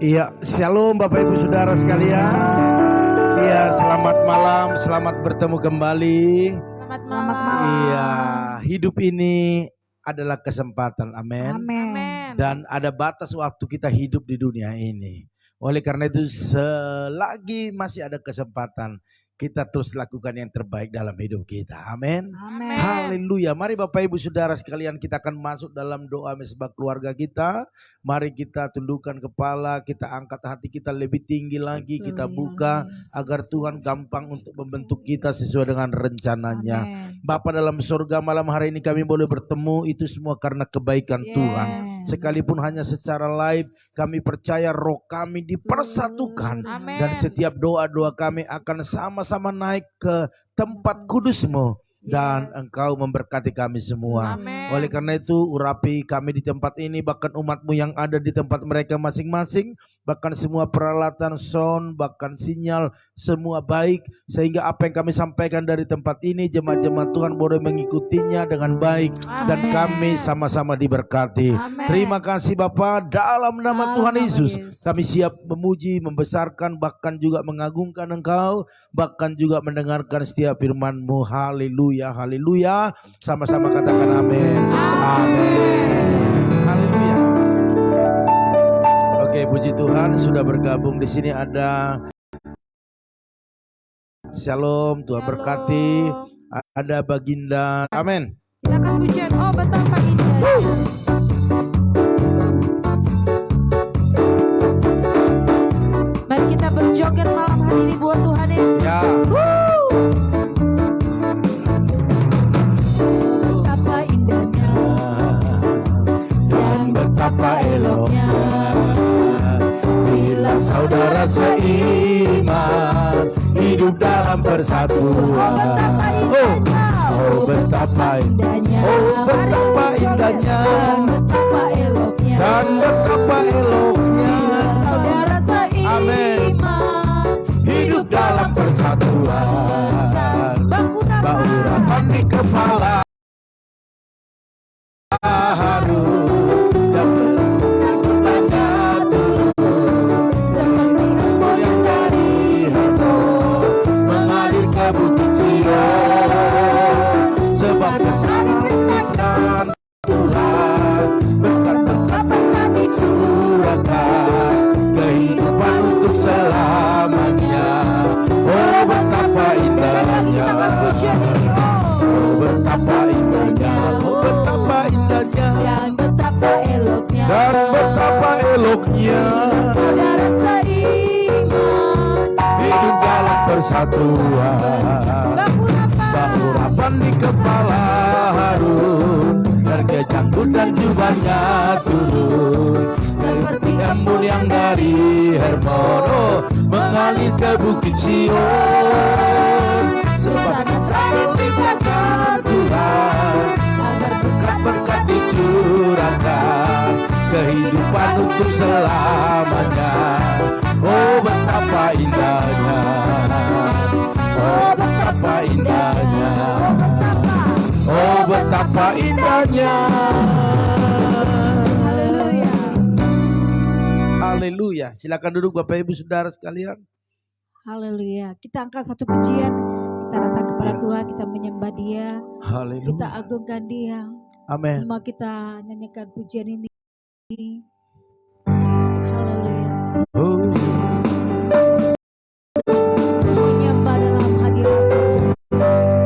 Iya, shalom Bapak Ibu Saudara sekalian. Iya, selamat malam, selamat bertemu kembali. Selamat malam. Iya, hidup ini adalah kesempatan, amin. Amin. Dan ada batas waktu kita hidup di dunia ini. Oleh karena itu selagi masih ada kesempatan, kita terus lakukan yang terbaik dalam hidup kita. Amin. Amin. Haleluya. Mari Bapak Ibu Saudara sekalian, kita akan masuk dalam doa mesbah keluarga kita. Mari kita tundukkan kepala, kita angkat hati kita lebih tinggi lagi, kita buka agar Tuhan gampang untuk membentuk kita sesuai dengan rencananya. Bapa dalam surga, malam hari ini kami boleh bertemu, itu semua karena kebaikan Tuhan. Sekalipun hanya secara live, kami percaya roh kami dipersatukan. Dan setiap doa-doa kami akan sama-sama naik ke tempat kudus-Mu. Dan Engkau memberkati kami semua. Oleh karena itu urapi kami di tempat ini, bahkan umat-Mu yang ada di tempat mereka masing-masing. Bahkan semua peralatan sound, bahkan sinyal, semua baik. Sehingga apa yang kami sampaikan dari tempat ini, jemaat-jemaat Tuhan boleh mengikutinya dengan baik. Dan kami sama-sama diberkati. Terima kasih Bapa, dalam nama Tuhan Yesus. Kami siap memuji, membesarkan, bahkan juga mengagungkan Engkau. Bahkan juga mendengarkan setiap firman-Mu. Haleluya, haleluya. Sama-sama katakan amin. Amin. Haleluya. Oke, puji Tuhan sudah bergabung di sini ada Shalom, Tuhan berkati. Ada Baginda. Amin. Silakan pujian. Oh, betapa indahnya. Mari kita berjoget malam hari ini buat Tuhan Yesus. Ya. Betapa indahnya dan betapa eloknya bila saudara seiman hidup dalam persatuan. Oh, betapa indahnya. Oh, betapa indahnya. Dan betapa eloknya. Dan betapa eloknya. Saudara seiman Hidup dalam persatuan. Baurapan di kepala harum dan berkatnya turun seperti embun yang dari Hermon mengalir ke bukit Sion. Sebab kesakitan Tuhan berkat-berkat dicurahkan, kehidupan untuk selamanya. Oh, betapa indahnya. Oh, betapa indahnya. Oh, betapa indahnya. dan betapa eloknya. Dan betapa eloknya Saudara seiman hidup dalam persatuan. bahu Baurapan di kepala Harun dan dan jubahnya turun seperti embun yang dari Hermon, oh, mengalir ke bukit Sion. Sebab saya tinggalkan Tuhan, agar berkat-berkat dicurahkan, kehidupan untuk selamanya. Oh betapa indahnya, oh betapa indahnya, oh betapa indahnya. Haleluya. Silakan duduk Bapak Ibu Saudara sekalian. Haleluya. Kita angkat satu pujian, kita datang kepada Tuhan, kita menyembah Dia, Haleluya. kita agungkan Dia. Amin. Semua kita nyanyikan pujian ini. Haleluya. Oh. Menyembah dalam hadirat Tuhan.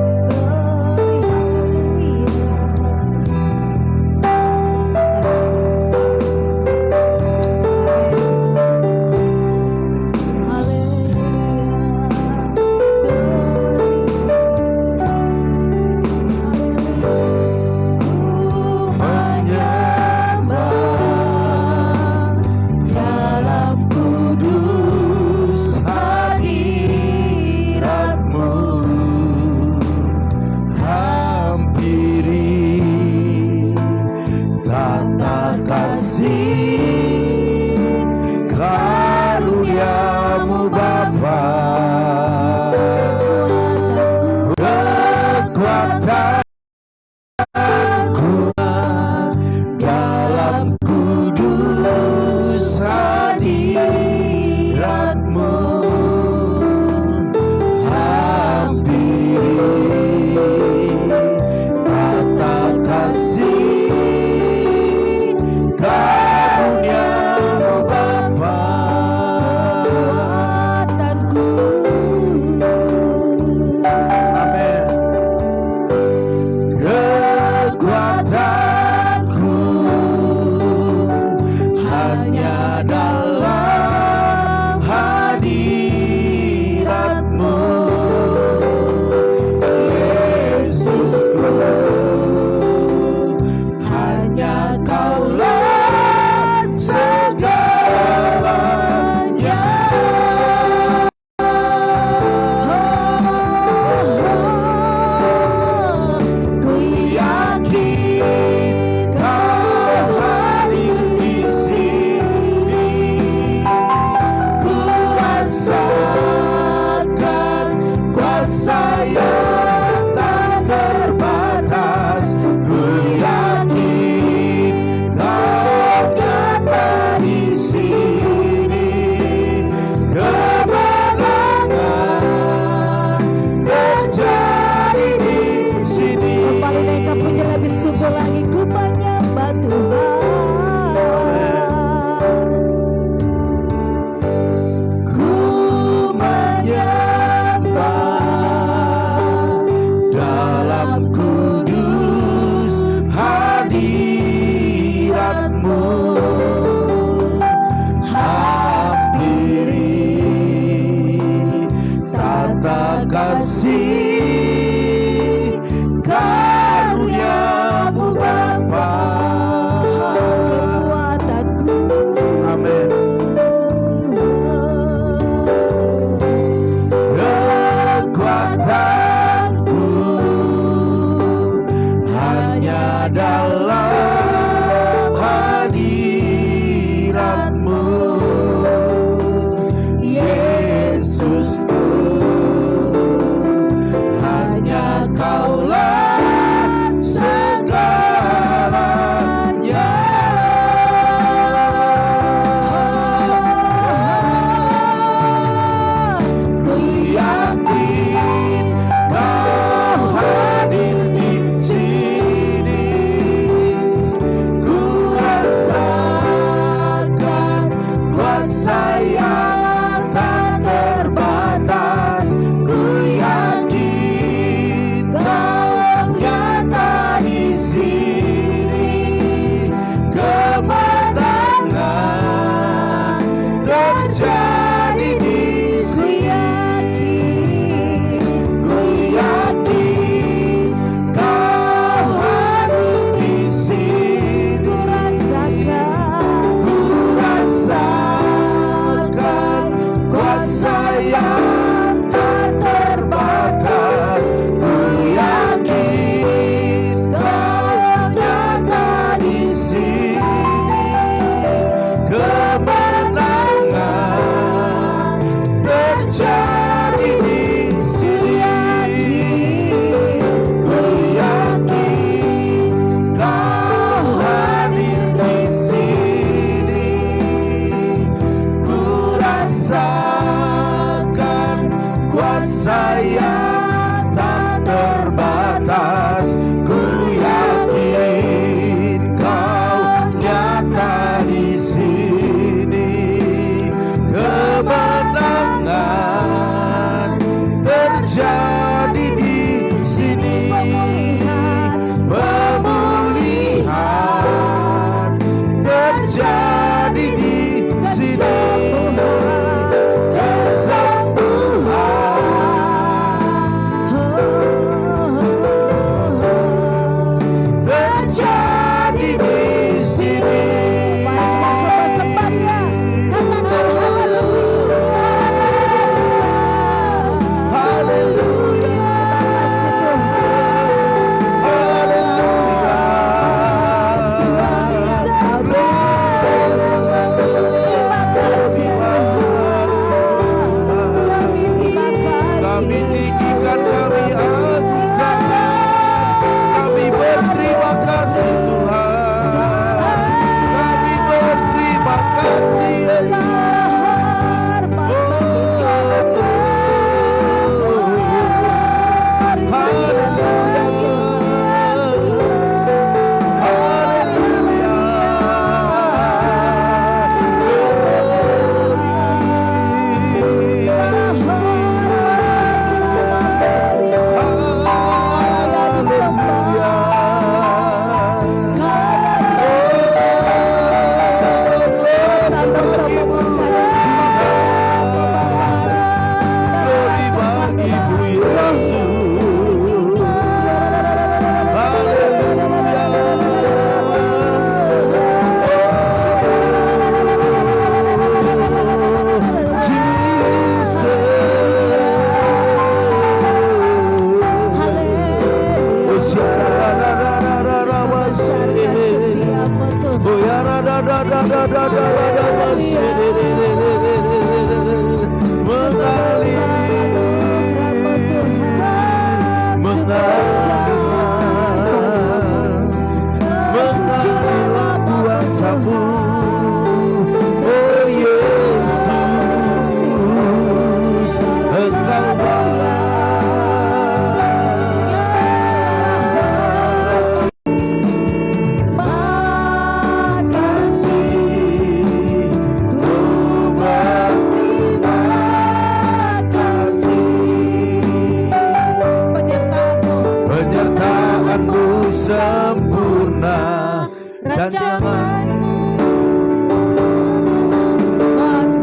Sempurna dan jangan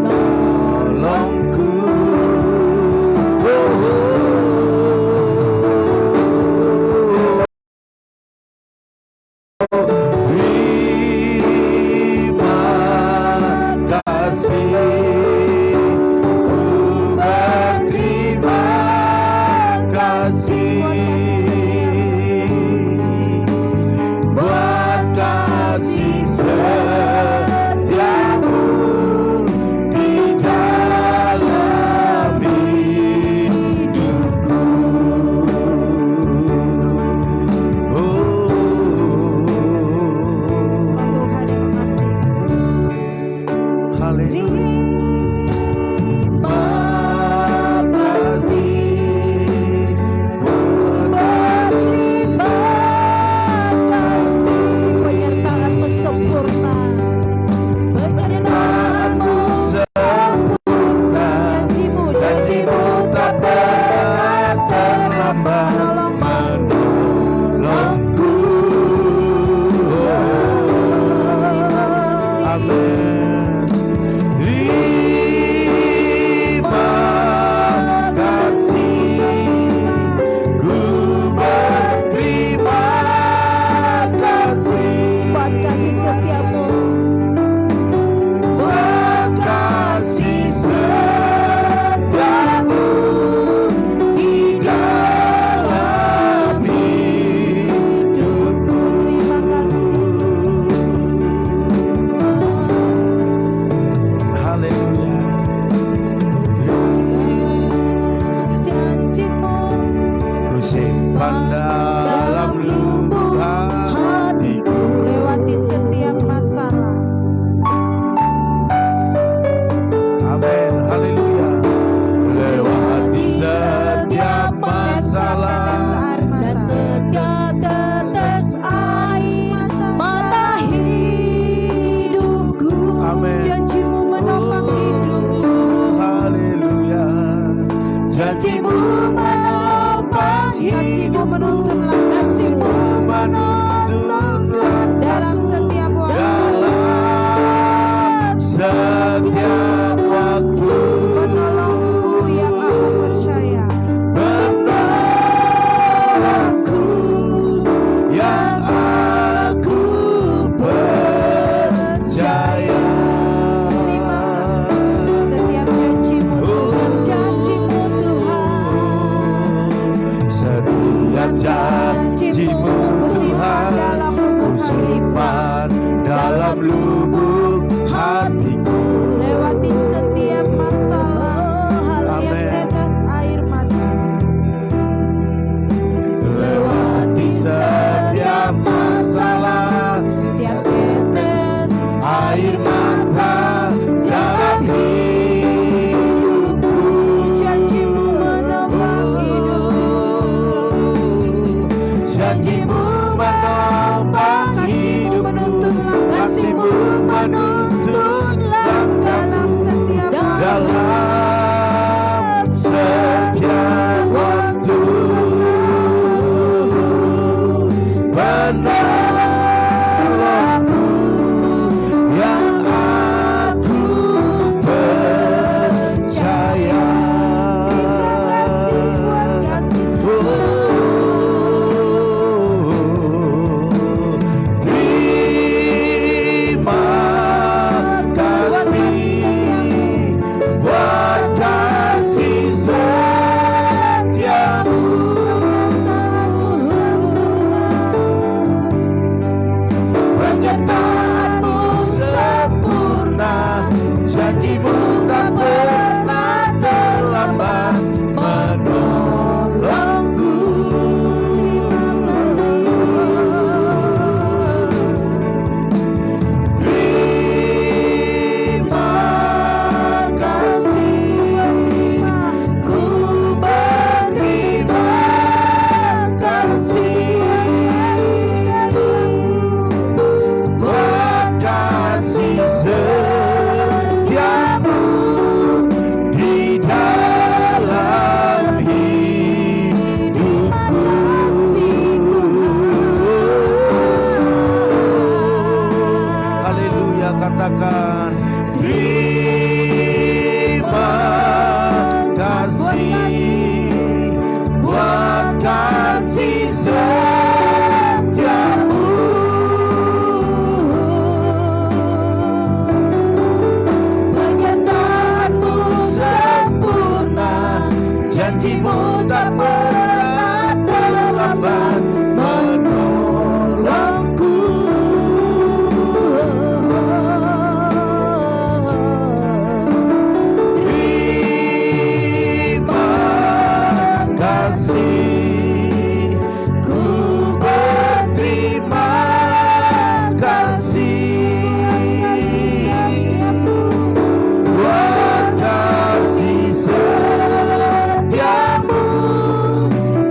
menolongku. Terima kasih, ku berterima kasih. Janjimu menopang hidupku, kasihmu katakan terima kasih buat kasih setiamu. Penyertaanmu sempurna, janjimu tak pernah terlambat menolongku. Terima kasih, ku berterima kasih buat kasih setiamu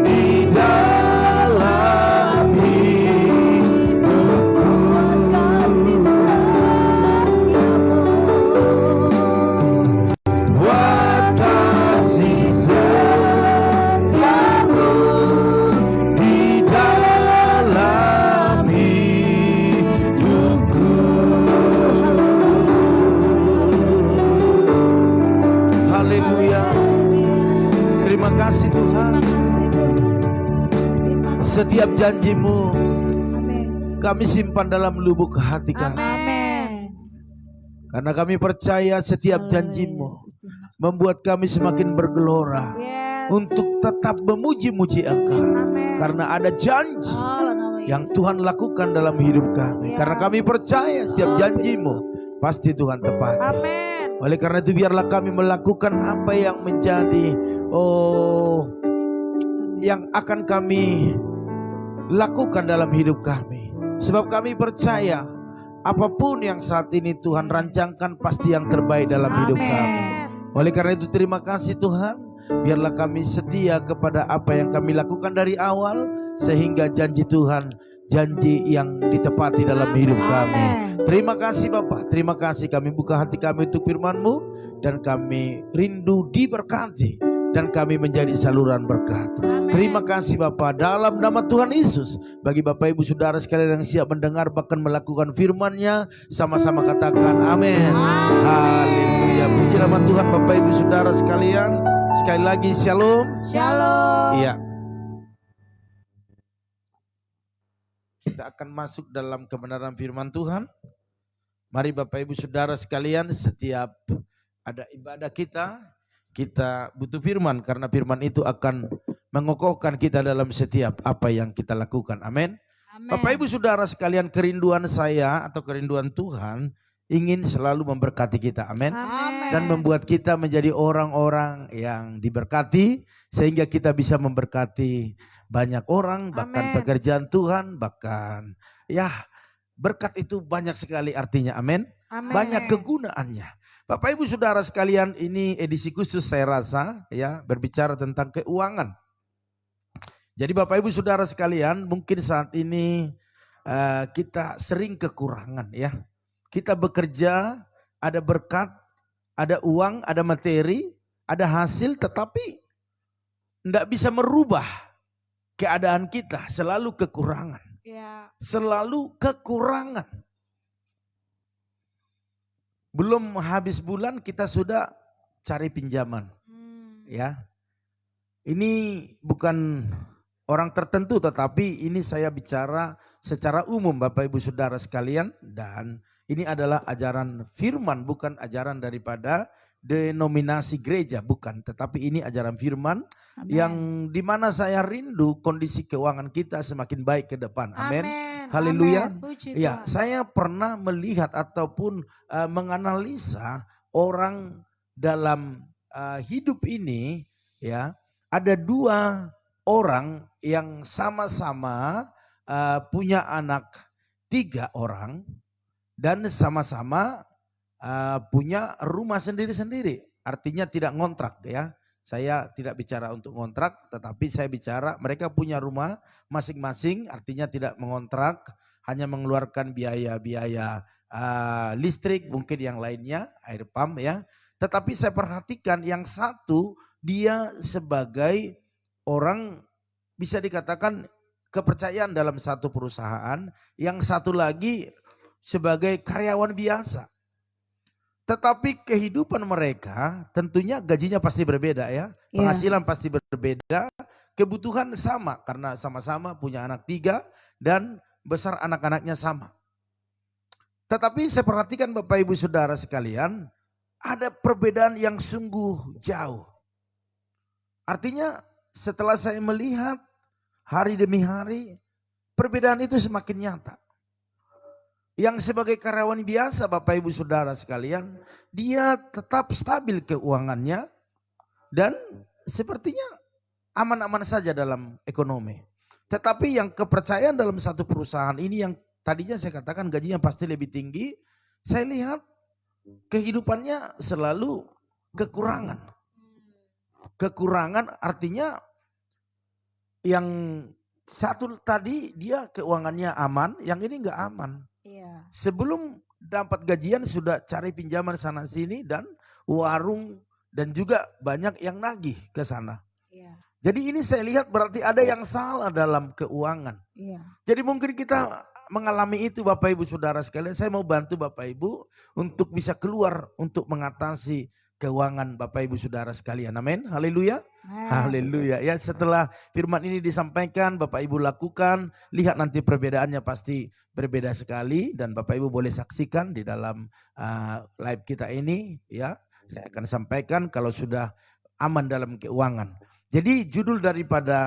di dalam hidupku. Buat kasih setiamu di dalam hidupku. Haleluya. Terima kasih Tuhan. Setiap janjimu kami simpan dalam lubuk hati kami. Amin. Karena kami percaya setiap janjimu membuat kami semakin bergelora untuk tetap memuji-muji Engkau. Karena ada janji yang Tuhan lakukan dalam hidup kami. Karena kami percaya setiap janjimu pasti Tuhan tepati. Oleh karena itu biarlah kami melakukan apa yang menjadi yang akan kami lakukan dalam hidup kami. Sebab kami percaya apapun yang saat ini Tuhan rancangkan pasti yang terbaik dalam hidup kami. Oleh karena itu terima kasih Tuhan. Biarlah kami setia kepada apa yang kami lakukan dari awal, sehingga janji Tuhan, janji yang ditepati dalam hidup kami. Terima kasih Bapa, terima kasih. Kami buka hati kami untuk firman-Mu, dan kami rindu diberkati, dan kami menjadi saluran berkat. Terima kasih Bapa, dalam nama Tuhan Yesus. Bagi Bapak Ibu Saudara sekalian yang siap mendengar bahkan melakukan firman-Nya, sama-sama katakan amin. Haleluya. Puji nama Tuhan Bapak Ibu Saudara sekalian. Sekali lagi shalom. Shalom. Iya. Kita akan masuk dalam kebenaran firman Tuhan. Mari Bapak Ibu Saudara sekalian, setiap ada ibadah kita butuh firman, karena firman itu akan mengokohkan kita dalam setiap apa yang kita lakukan. Amin. Bapak Ibu Saudara sekalian, kerinduan saya atau kerinduan Tuhan ingin selalu memberkati kita. Amin. Dan membuat kita menjadi orang-orang yang diberkati, sehingga kita bisa memberkati banyak orang, bahkan pekerjaan Tuhan, bahkan ya berkat itu banyak sekali artinya. Amin. Banyak kegunaannya. Bapak Ibu Saudara sekalian, ini edisi khusus saya rasa ya, berbicara tentang keuangan. Jadi Bapak Ibu Saudara sekalian, mungkin saat ini kita sering kekurangan ya. Kita bekerja, ada berkat, ada uang, ada materi, ada hasil, tetapi tidak bisa merubah keadaan kita. Selalu kekurangan. Selalu kekurangan. Belum habis bulan kita sudah cari pinjaman. Ya. Ini bukan orang tertentu, tetapi ini saya bicara secara umum Bapak Ibu Saudara sekalian, dan ini adalah ajaran firman, bukan ajaran daripada denominasi gereja, bukan, tetapi ini ajaran firman. Yang dimana saya rindu kondisi keuangan kita semakin baik ke depan. Amin. Haleluya. Ya, saya pernah melihat ataupun menganalisa orang dalam hidup ini ya, ada dua orang yang sama-sama punya anak 3 orang dan sama-sama punya rumah sendiri-sendiri. Artinya tidak ngontrak ya. Saya tidak bicara untuk ngontrak, tetapi saya bicara mereka punya rumah masing-masing, artinya tidak mengontrak, hanya mengeluarkan biaya-biaya listrik, mungkin yang lainnya, air pump ya. Tetapi saya perhatikan yang satu, dia sebagai orang bisa dikatakan kepercayaan dalam satu perusahaan, yang satu lagi sebagai karyawan biasa. Tetapi kehidupan mereka tentunya gajinya pasti berbeda ya. Penghasilan pasti berbeda. Kebutuhan sama karena sama-sama punya anak 3 dan besar anak-anaknya sama. Tetapi saya perhatikan Bapak Ibu Saudara sekalian, ada perbedaan yang sungguh jauh. Artinya setelah saya melihat hari demi hari, perbedaan itu semakin nyata. Yang sebagai karyawan biasa Bapak Ibu Saudara sekalian, dia tetap stabil keuangannya dan sepertinya aman-aman saja dalam ekonomi. Tetapi yang kepercayaan dalam satu perusahaan ini yang tadinya saya katakan gajinya pasti lebih tinggi, saya lihat kehidupannya selalu kekurangan. Kekurangan artinya yang satu tadi dia keuangannya aman, yang ini enggak aman. Sebelum dapat gajian sudah cari pinjaman sana sini dan warung dan juga banyak yang nagih ke sana. Jadi ini saya lihat berarti ada yang salah dalam keuangan. Jadi mungkin kita mengalami itu Bapak Ibu Saudara sekalian. Saya mau bantu Bapak Ibu untuk bisa keluar untuk mengatasi keuangan Bapak Ibu Saudara sekalian. Amin. Haleluya. Haleluya. Ya, setelah firman ini disampaikan Bapak Ibu lakukan, lihat nanti perbedaannya pasti berbeda sekali dan Bapak Ibu boleh saksikan di dalam live kita ini ya. Saya akan sampaikan kalau sudah aman dalam keuangan. Jadi judul daripada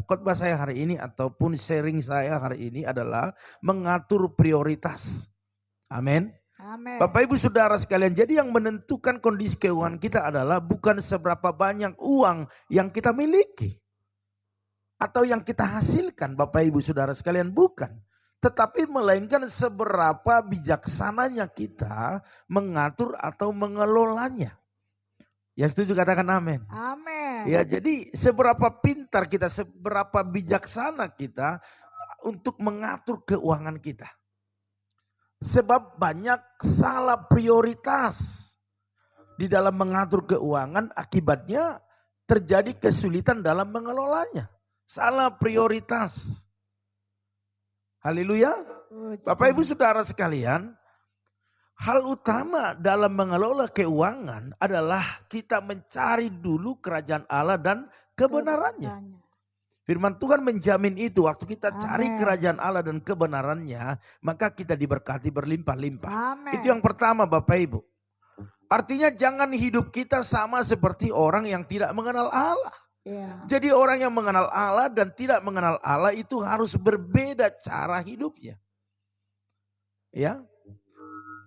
khotbah saya hari ini ataupun sharing saya hari ini adalah mengatur prioritas. Amin. Bapak Ibu Saudara sekalian, jadi yang menentukan kondisi keuangan kita adalah bukan seberapa banyak uang yang kita miliki. Atau yang kita hasilkan Bapak Ibu Saudara sekalian, bukan. Tetapi melainkan seberapa bijaksananya kita mengatur atau mengelolanya. Yang setuju katakan amin. Amin. Ya, jadi seberapa pintar kita, seberapa bijaksana kita untuk mengatur keuangan kita. Sebab banyak salah prioritas di dalam mengatur keuangan, akibatnya terjadi kesulitan dalam mengelolanya. Salah prioritas. Haleluya. Bapak Ibu Saudara sekalian, hal utama dalam mengelola keuangan adalah kita mencari dulu kerajaan Allah dan kebenarannya. Firman Tuhan menjamin itu, waktu kita cari kerajaan Allah dan kebenarannya, maka kita diberkati berlimpah-limpah. Itu yang pertama Bapak Ibu. Artinya jangan hidup kita sama seperti orang yang tidak mengenal Allah. Jadi orang yang mengenal Allah dan tidak mengenal Allah itu harus berbeda cara hidupnya. Ya.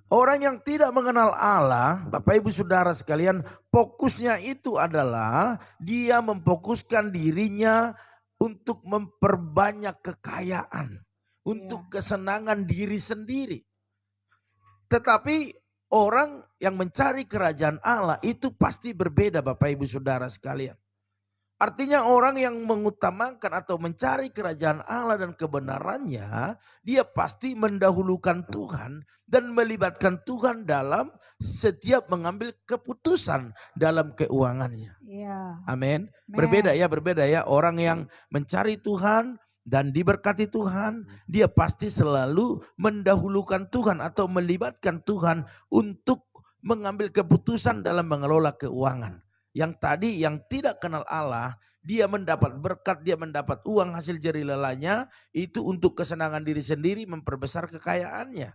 Orang yang tidak mengenal Allah, Bapak Ibu Saudara sekalian, fokusnya itu adalah dia memfokuskan dirinya untuk memperbanyak kekayaan, untuk kesenangan diri sendiri. Tetapi orang yang mencari kerajaan Allah itu pasti berbeda Bapak Ibu Saudara sekalian. Artinya orang yang mengutamakan atau mencari kerajaan Allah dan kebenarannya, dia pasti mendahulukan Tuhan dan melibatkan Tuhan dalam setiap mengambil keputusan dalam keuangannya. Amin. Berbeda ya. Orang yang mencari Tuhan dan diberkati Tuhan, dia pasti selalu mendahulukan Tuhan atau melibatkan Tuhan untuk mengambil keputusan dalam mengelola keuangan. Yang tadi yang tidak kenal Allah, dia mendapat berkat, dia mendapat uang hasil jerih lelahnya, itu untuk kesenangan diri sendiri, memperbesar kekayaannya.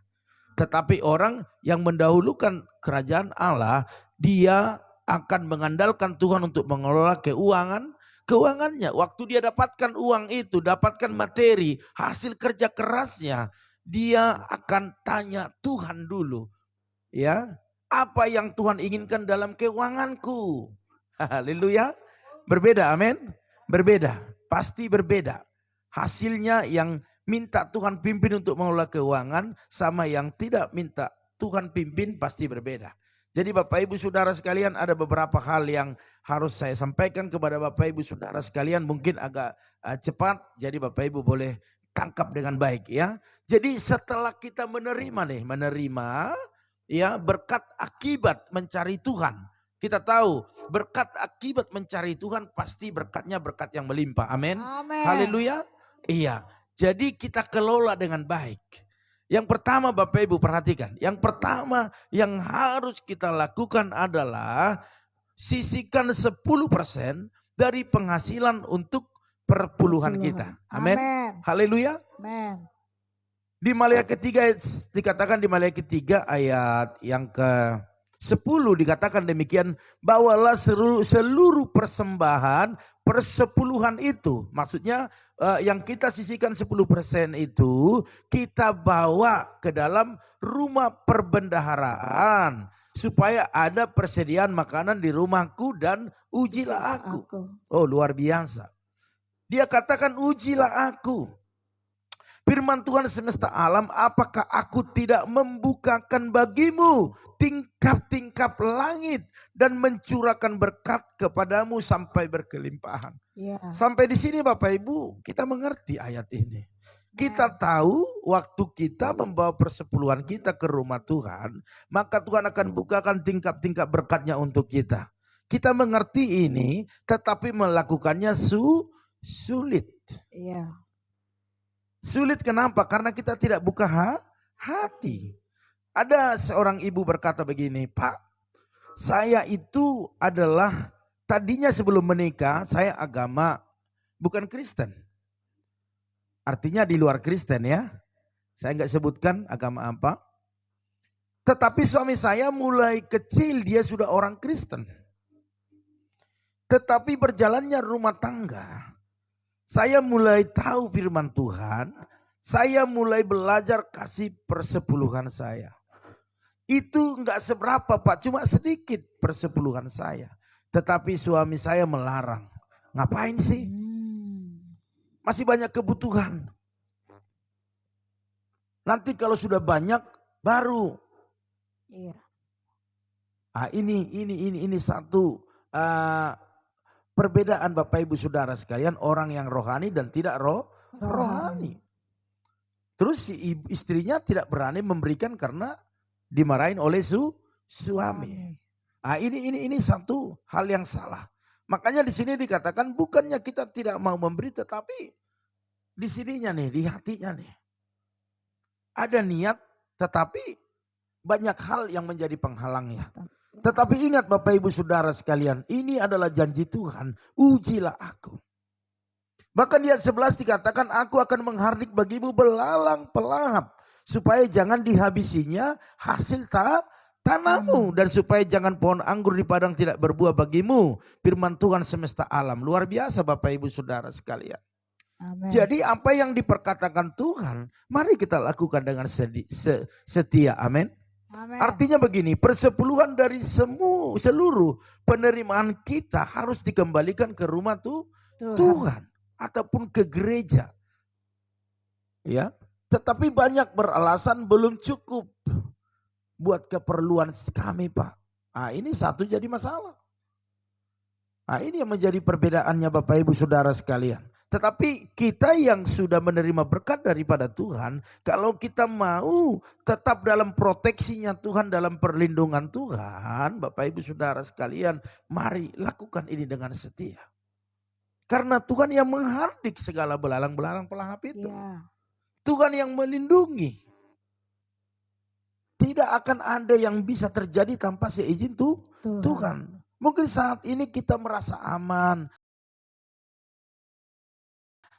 Tetapi orang yang mendahulukan kerajaan Allah, dia akan mengandalkan Tuhan untuk mengelola keuangannya. Waktu dia dapatkan uang itu, dapatkan materi, hasil kerja kerasnya, dia akan tanya Tuhan dulu. Ya, apa yang Tuhan inginkan dalam keuanganku? Haleluya. Berbeda, amin. Berbeda, pasti berbeda. Hasilnya yang minta Tuhan pimpin untuk mengelola keuangan sama yang tidak minta Tuhan pimpin pasti berbeda. Jadi Bapak Ibu Saudara sekalian, ada beberapa hal yang harus saya sampaikan kepada Bapak Ibu Saudara sekalian, mungkin agak cepat, jadi Bapak Ibu boleh tangkap dengan baik ya. Jadi setelah kita menerima ya berkat akibat mencari Tuhan. Kita tahu berkat akibat mencari Tuhan pasti berkatnya berkat yang melimpah. Amin. Haleluya. Iya. Jadi kita kelola dengan baik. Yang pertama Bapak Ibu perhatikan. Yang pertama yang harus kita lakukan adalah sisihkan 10% dari penghasilan untuk perpuluhan kita. Amin. Haleluya. Amin. Di Maliaki 3 dikatakan di Maliaki 3 ayat yang ke-10 dikatakan demikian, bawalah seluruh persembahan persepuluhan itu. Maksudnya yang kita sisihkan 10% itu kita bawa ke dalam rumah perbendaharaan supaya ada persediaan makanan di rumahku dan ujilah aku. Oh, luar biasa. Dia katakan ujilah aku. Firman Tuhan semesta alam, apakah aku tidak membukakan bagimu tingkap-tingkap langit dan mencurahkan berkat kepadamu sampai berkelimpahan. Sampai di sini Bapak Ibu kita mengerti ayat ini. Kita tahu waktu kita membawa persepuluhan kita ke rumah Tuhan, maka Tuhan akan bukakan tingkap-tingkap berkatnya untuk kita. Kita mengerti ini tetapi melakukannya sulit. Iya. Sulit kenapa? Karena kita tidak buka hati. Ada seorang ibu berkata begini, Pak, saya itu adalah tadinya sebelum menikah saya agama bukan Kristen. Artinya di luar Kristen ya. Saya nggak sebutkan agama apa. Tetapi suami saya mulai kecil dia sudah orang Kristen. Tetapi berjalannya rumah tangga. Saya mulai tahu firman Tuhan, saya mulai belajar kasih persepuluhan saya. Itu enggak seberapa Pak, cuma sedikit persepuluhan saya. Tetapi suami saya melarang. Ngapain sih? Masih banyak kebutuhan. Nanti kalau sudah banyak baru. Iya. Ini satu perbedaan Bapak Ibu Saudara sekalian, orang yang rohani dan tidak rohani. Terus si istrinya tidak berani memberikan karena dimarahin oleh suami. Ini satu hal yang salah. Makanya di sini dikatakan bukannya kita tidak mau memberi, tetapi di sininya nih, di hatinya nih. Ada niat tetapi banyak hal yang menjadi penghalangnya. Tetapi ingat Bapak Ibu Saudara sekalian, ini adalah janji Tuhan, ujilah aku. Bahkan di ayat 11 dikatakan, aku akan menghardik bagimu belalang pelahap, supaya jangan dihabisinya hasil tanahmu, dan supaya jangan pohon anggur di padang tidak berbuah bagimu. Firman Tuhan semesta alam, luar biasa Bapak Ibu Saudara sekalian. Amen. Jadi apa yang diperkatakan Tuhan, mari kita lakukan dengan setia, amin. Amen. Artinya begini, persepuluhan dari seluruh penerimaan kita harus dikembalikan ke rumah Tuhan ataupun ke gereja. Ya, tetapi banyak beralasan belum cukup buat keperluan kami, Pak. Ini satu jadi masalah. Ini yang menjadi perbedaannya Bapak Ibu Saudara sekalian. Tetapi kita yang sudah menerima berkat daripada Tuhan, kalau kita mau tetap dalam proteksinya Tuhan, dalam perlindungan Tuhan, Bapak Ibu Saudara sekalian, mari lakukan ini dengan setia. Karena Tuhan yang menghardik segala belalang-belalang pelahap itu. Ya. Tuhan yang melindungi. Tidak akan ada yang bisa terjadi tanpa seizin Tuhan. Mungkin saat ini kita merasa aman,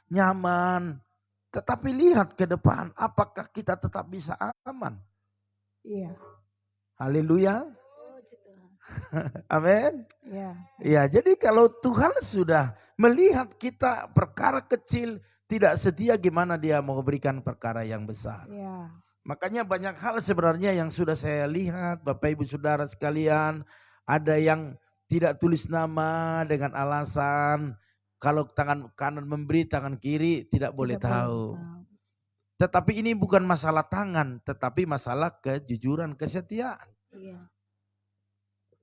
nyaman, tetapi lihat ke depan, apakah kita tetap bisa aman? Iya. Haleluya. Amin. Iya. Ya, jadi kalau Tuhan sudah melihat kita perkara kecil tidak setia, gimana dia mau berikan perkara yang besar? Iya. Makanya banyak hal sebenarnya yang sudah saya lihat Bapak Ibu Saudara sekalian, ada yang tidak tulis nama dengan alasan kalau tangan kanan memberi, tangan kiri tidak boleh tahu. Tetapi ini bukan masalah tangan, tetapi masalah kejujuran, kesetiaan. Iya.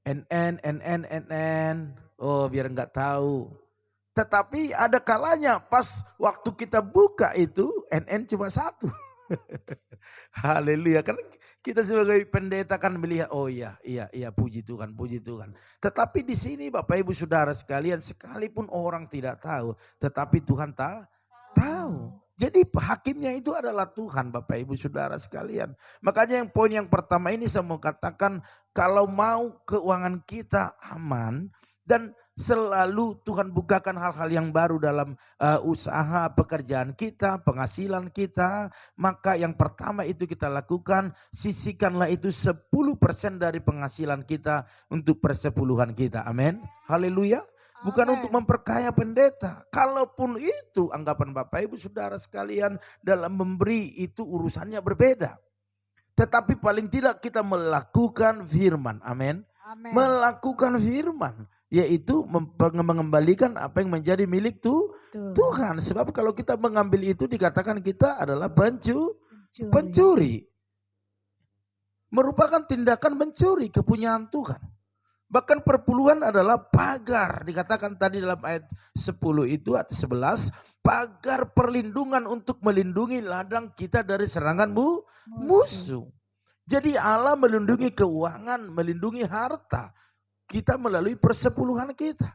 NN, oh biar enggak tahu. Tetapi ada kalanya pas waktu kita buka itu NN cuma satu. Haleluya. Kan kita sebagai pendeta kan melihat, oh iya, puji Tuhan. Tetapi di sini Bapak Ibu Saudara sekalian, sekalipun orang tidak tahu, tetapi Tuhan tahu. Jadi hakimnya itu adalah Tuhan, Bapak Ibu Saudara sekalian. Makanya yang poin yang pertama ini saya mau katakan, kalau mau keuangan kita aman dan selalu Tuhan bukakan hal-hal yang baru dalam usaha pekerjaan kita, penghasilan kita, maka yang pertama itu kita lakukan, sisihkanlah itu 10% dari penghasilan kita untuk persepuluhan kita. Amin. Haleluya. Bukan untuk memperkaya pendeta. Kalaupun itu anggapan Bapak Ibu Saudara sekalian, dalam memberi itu urusannya berbeda. Tetapi paling tidak kita melakukan firman. Amin. Melakukan firman. Yaitu mengembalikan apa yang menjadi milik Tuhan. Sebab kalau kita mengambil itu dikatakan kita adalah pencuri. Merupakan tindakan mencuri kepunyaan Tuhan. Bahkan perpuluhan adalah pagar. Dikatakan tadi dalam ayat 10 itu atau 11. Pagar perlindungan untuk melindungi ladang kita dari serangan musuh. Jadi Allah melindungi keuangan, melindungi harta kita melalui persepuluhan kita.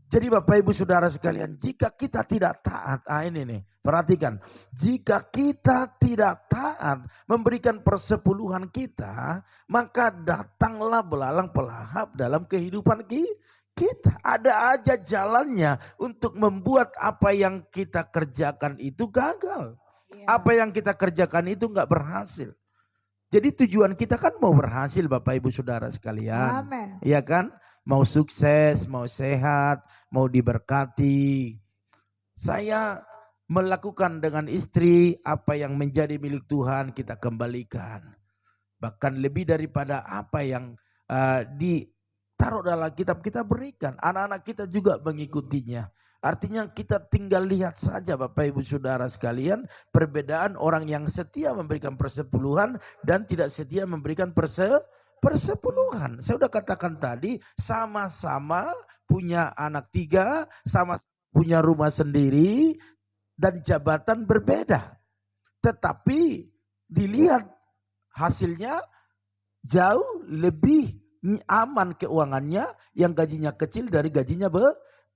Jadi Bapak Ibu Saudara sekalian, jika kita tidak taat, ini nih, perhatikan. Jika kita tidak taat memberikan persepuluhan kita, maka datanglah belalang pelahap dalam kehidupan kita. Ada aja jalannya untuk membuat apa yang kita kerjakan itu gagal. Apa yang kita kerjakan itu enggak berhasil. Jadi tujuan kita kan mau berhasil Bapak Ibu Saudara sekalian. Amin. Iya kan? Mau sukses, mau sehat, mau diberkati. Saya melakukan dengan istri apa yang menjadi milik Tuhan kita kembalikan. Bahkan lebih daripada apa yang ditaruh dalam kitab kita berikan. Anak-anak kita juga mengikutinya. Artinya kita tinggal lihat saja Bapak Ibu Saudara sekalian, perbedaan orang yang setia memberikan persepuluhan dan tidak setia memberikan persepuluhan. Saya sudah katakan tadi, sama-sama punya anak 3, sama punya rumah sendiri dan jabatan berbeda. Tetapi dilihat hasilnya jauh lebih aman keuangannya yang gajinya kecil dari gajinya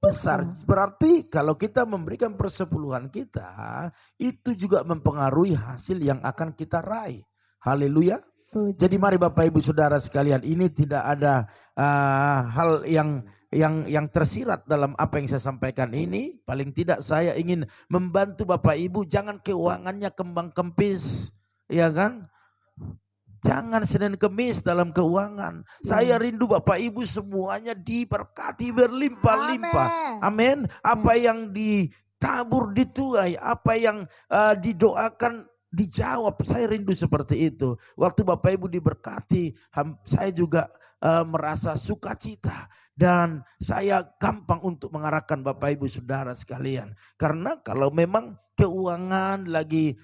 besar. Berarti kalau kita memberikan persepuluhan kita, itu juga mempengaruhi hasil yang akan kita raih. Haleluya. Jadi mari Bapak Ibu Saudara sekalian, ini tidak ada hal yang tersirat dalam apa yang saya sampaikan ini. Paling tidak saya ingin membantu Bapak Ibu, jangan keuangannya kembang kempis, ya kan? Jangan Senin Kemis dalam keuangan. Saya rindu Bapak Ibu semuanya diberkati berlimpah-limpah. Amin. Apa yang ditabur dituai, apa yang didoakan dijawab. Saya rindu seperti itu. Waktu Bapak Ibu diberkati, saya juga merasa sukacita. Dan saya gampang untuk mengarahkan Bapak Ibu Saudara sekalian. Karena kalau memang keuangan lagi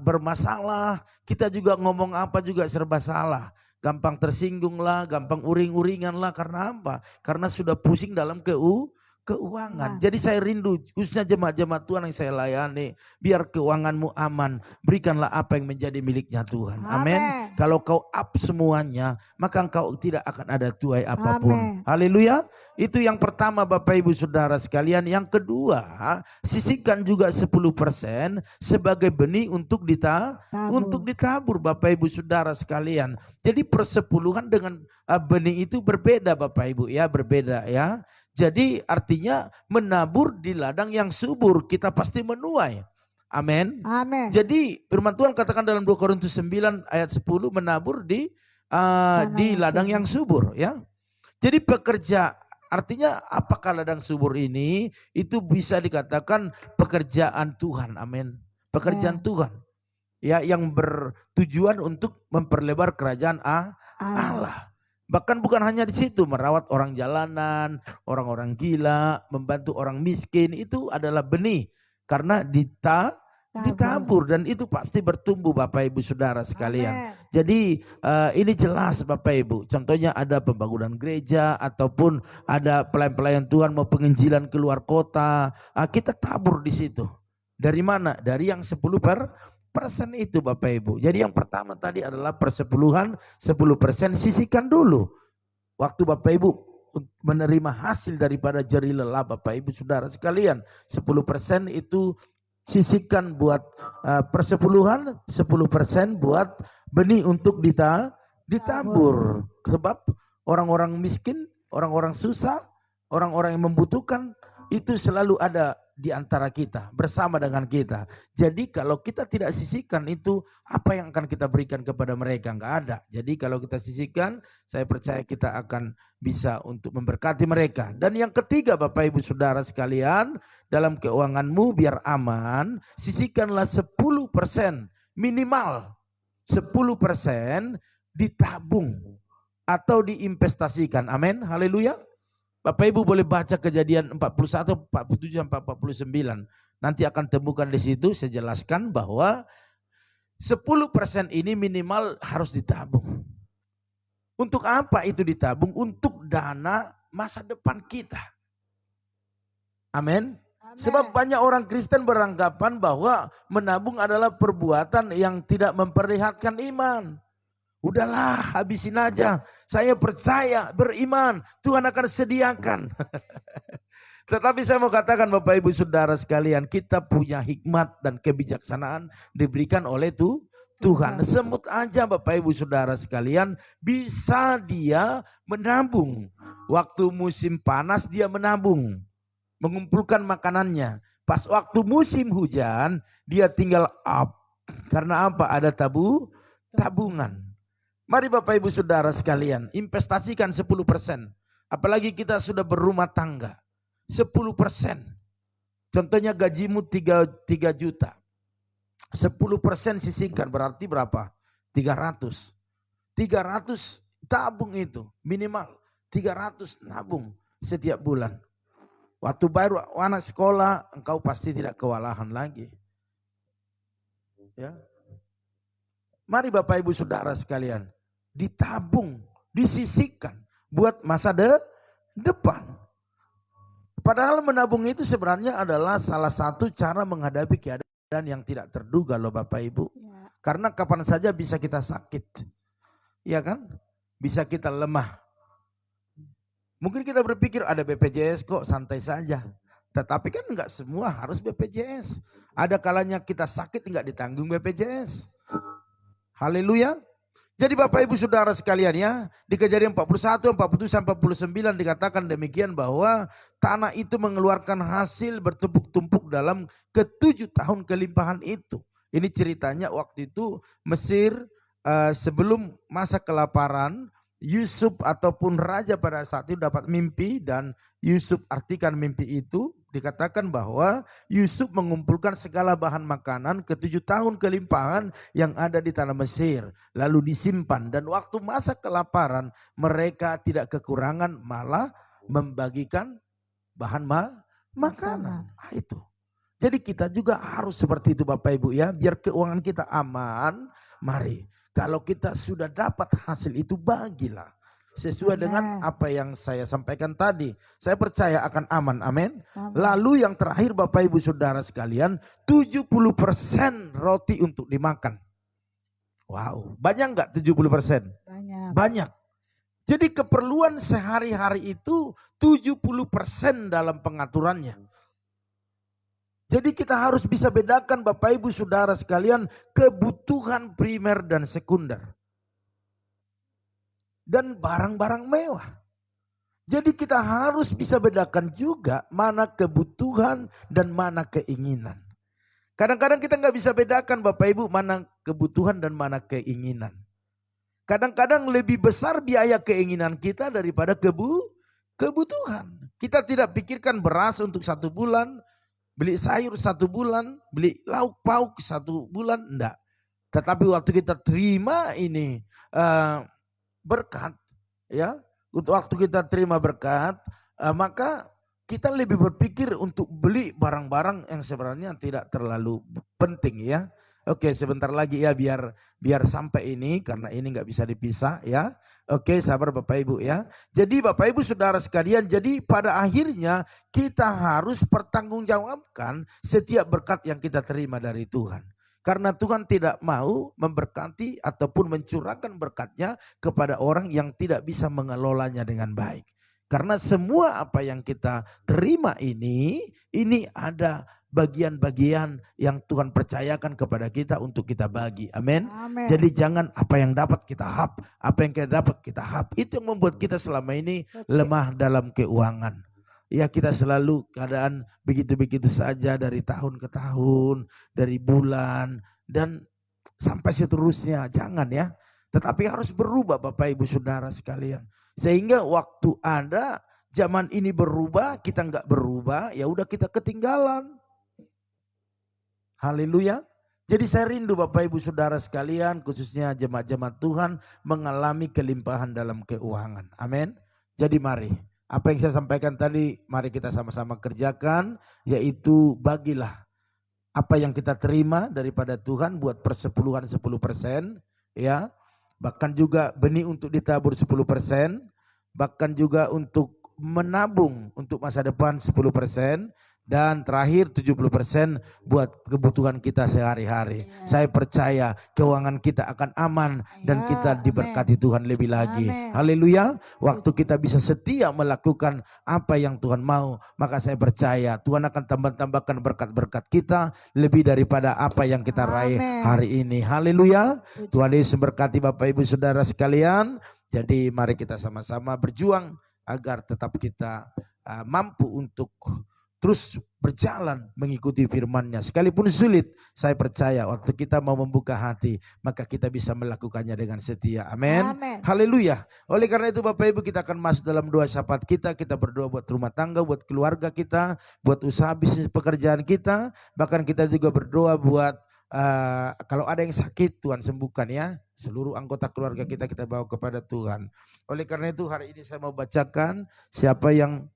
bermasalah, kita juga ngomong apa juga serba salah. Gampang tersinggung lah, gampang uring-uringan lah. Karena apa? Karena sudah pusing dalam keuangan. Jadi saya rindu khususnya jemaat-jemaat Tuhan yang saya layani, biar keuanganmu aman, berikanlah apa yang menjadi miliknya Tuhan. Amin. Kalau kau up semuanya, maka engkau tidak akan ada tuai apapun. Haleluya. Itu yang pertama Bapak Ibu Saudara sekalian. Yang kedua, sisihkan juga 10% sebagai benih untuk ditabur Bapak Ibu Saudara sekalian. Jadi persepuluhan dengan benih itu berbeda Bapak Ibu ya, berbeda ya. Jadi artinya menabur di ladang yang subur, kita pasti menuai. Amin. Jadi firman Tuhan katakan dalam 2 Korintus 9 ayat 10, menabur di ladang yang subur ya. Jadi pekerja, artinya apakah ladang subur ini? Itu bisa dikatakan pekerjaan Tuhan. Amin. Pekerjaan Tuhan. Ya, yang bertujuan untuk memperlebar kerajaan Allah. Bahkan bukan hanya di situ, merawat orang jalanan, orang-orang gila, membantu orang miskin, itu adalah benih. Karena ditabur dan itu pasti bertumbuh Bapak Ibu Saudara sekalian. Jadi ini jelas Bapak Ibu, contohnya ada pembangunan gereja ataupun ada pelayan-pelayan Tuhan mau penginjilan keluar kota, kita tabur di situ. Dari mana? Dari yang 10% itu Bapak Ibu. Jadi yang pertama tadi adalah persepuluhan 10%, sisihkan dulu. Waktu Bapak Ibu menerima hasil daripada jerih lelah Bapak Ibu Saudara sekalian, 10% itu sisihkan buat persepuluhan, 10% buat benih untuk ditabur. Sebab orang-orang miskin, orang-orang susah, orang-orang yang membutuhkan itu selalu ada di antara kita, bersama dengan kita. Jadi kalau kita tidak sisihkan itu, apa yang akan kita berikan kepada mereka? Enggak ada. Jadi kalau kita sisihkan, saya percaya kita akan bisa untuk memberkati mereka. Dan yang ketiga, Bapak Ibu Saudara sekalian, dalam keuanganmu biar aman, sisihkanlah 10%, minimal 10% ditabung atau diinvestasikan. Amin. Haleluya. Bapak Ibu boleh baca Kejadian 41, 47 sampai 49. Nanti akan temukan di situ, saya jelaskan bahwa 10% ini minimal harus ditabung. Untuk apa itu ditabung? Untuk dana masa depan kita. Amin. Sebab banyak orang Kristen beranggapan bahwa menabung adalah perbuatan yang tidak memperlihatkan iman. Udahlah, habisin aja. Saya percaya, beriman, Tuhan akan sediakan. Tetapi saya mau katakan Bapak Ibu Saudara sekalian, kita punya hikmat dan kebijaksanaan diberikan oleh Tuhan. Semut aja Bapak Ibu Saudara sekalian, bisa dia menabung. Waktu musim panas dia menabung, mengumpulkan makanannya. Pas waktu musim hujan, dia tinggal up. Karena apa? Ada tabungan. Mari Bapak Ibu Saudara sekalian, investasikan 10%. Apalagi kita sudah berumah tangga. 10%. Contohnya gajimu 3 juta. 10% sisihkan, berarti berapa? 300. 300 tabung itu, minimal 300 nabung setiap bulan. Waktu baru anak sekolah, engkau pasti tidak kewalahan lagi. Ya. Mari Bapak Ibu Saudara sekalian, ditabung, disisihkan buat masa depan. Padahal menabung itu sebenarnya adalah salah satu cara menghadapi keadaan yang tidak terduga loh Bapak Ibu. Ya. Karena kapan saja bisa kita sakit. Ya kan? Bisa kita lemah. Mungkin kita berpikir ada BPJS kok, santai saja. Tetapi kan enggak semua harus BPJS. Ada kalanya kita sakit enggak ditanggung BPJS. Haleluya. Jadi Bapak Ibu Saudara sekalian ya, di Kejadian 41, 47 sampai 49 dikatakan demikian bahwa tanah itu mengeluarkan hasil bertumpuk-tumpuk dalam ke-7 tahun kelimpahan itu. Ini ceritanya waktu itu Mesir sebelum masa kelaparan, Yusuf ataupun raja pada saat itu dapat mimpi dan Yusuf artikan mimpi itu. Dikatakan bahwa Yusuf mengumpulkan segala bahan makanan ke-7 tahun kelimpahan yang ada di tanah Mesir. Lalu disimpan dan waktu masa kelaparan mereka tidak kekurangan, malah membagikan bahan makanan. Nah, itu. Jadi kita juga harus seperti itu Bapak Ibu ya. Biar keuangan kita aman, mari. Kalau kita sudah dapat hasil itu bagilah. Sesuai dengan apa yang saya sampaikan tadi. Saya percaya akan aman. Amin. Lalu yang terakhir Bapak Ibu Saudara sekalian, 70% roti untuk dimakan. Wow, banyak enggak 70%? Banyak. Jadi keperluan sehari-hari itu 70% dalam pengaturannya. Jadi kita harus bisa bedakan Bapak Ibu Saudara sekalian kebutuhan primer dan sekunder. Dan barang-barang mewah. Jadi kita harus bisa bedakan juga mana kebutuhan dan mana keinginan. Kadang-kadang kita nggak bisa bedakan Bapak Ibu mana kebutuhan dan mana keinginan. Kadang-kadang lebih besar biaya keinginan kita daripada kebutuhan. Kita tidak pikirkan beras untuk 1 bulan, beli sayur 1 bulan, beli lauk pauk 1 bulan, enggak. Tetapi waktu kita terima ini berkat, ya, untuk waktu kita terima berkat, maka kita lebih berpikir untuk beli barang-barang yang sebenarnya tidak terlalu penting ya. Oke, sebentar lagi ya biar sampai ini karena ini nggak bisa dipisah ya. Oke, sabar Bapak Ibu ya. Jadi Bapak Ibu Saudara sekalian, jadi pada akhirnya kita harus pertanggungjawabkan setiap berkat yang kita terima dari Tuhan. Karena Tuhan tidak mau memberkati ataupun mencurahkan berkatnya kepada orang yang tidak bisa mengelolanya dengan baik. Karena semua apa yang kita terima ini ada bagian-bagian yang Tuhan percayakan kepada kita untuk kita bagi. Amin. Amin. Jadi jangan apa yang dapat kita hap, apa yang kita dapat kita hap. Itu yang membuat kita selama ini lemah dalam keuangan. Ya, kita selalu keadaan begitu-begitu saja dari tahun ke tahun, dari bulan dan sampai seterusnya. Jangan ya. Tetapi harus berubah Bapak Ibu Saudara sekalian. Sehingga waktu ada zaman ini berubah, kita nggak berubah, ya udah kita ketinggalan. Haleluya. Jadi saya rindu Bapak Ibu Saudara sekalian, khususnya jemaat-jemaat Tuhan mengalami kelimpahan dalam keuangan. Amin. Jadi mari, apa yang saya sampaikan tadi, mari kita sama-sama kerjakan, yaitu bagilah apa yang kita terima daripada Tuhan buat persepuluhan 10%, ya. Bahkan juga benih untuk ditabur 10%, bahkan juga untuk menabung untuk masa depan 10%, dan terakhir 70% buat kebutuhan kita sehari-hari. Saya percaya keuangan kita akan aman dan kita diberkati Tuhan lebih lagi. Haleluya. Waktu kita bisa setia melakukan apa yang Tuhan mau, maka saya percaya Tuhan akan tambah-tambahkan berkat-berkat kita lebih daripada apa yang kita raih hari ini. Haleluya. Tuhan Yesus memberkati Bapak Ibu Saudara sekalian. Jadi mari kita sama-sama berjuang agar tetap kita mampu untuk terus berjalan mengikuti firman-Nya. Sekalipun sulit, saya percaya waktu kita mau membuka hati, maka kita bisa melakukannya dengan setia. Amin. Haleluya. Oleh karena itu Bapak Ibu, kita akan masuk dalam doa syafaat kita. Kita berdoa buat rumah tangga, buat keluarga kita, buat usaha bisnis pekerjaan kita. Bahkan kita juga berdoa buat kalau ada yang sakit, Tuhan sembuhkan ya. Seluruh anggota keluarga kita bawa kepada Tuhan. Oleh karena itu hari ini saya mau bacakan siapa yang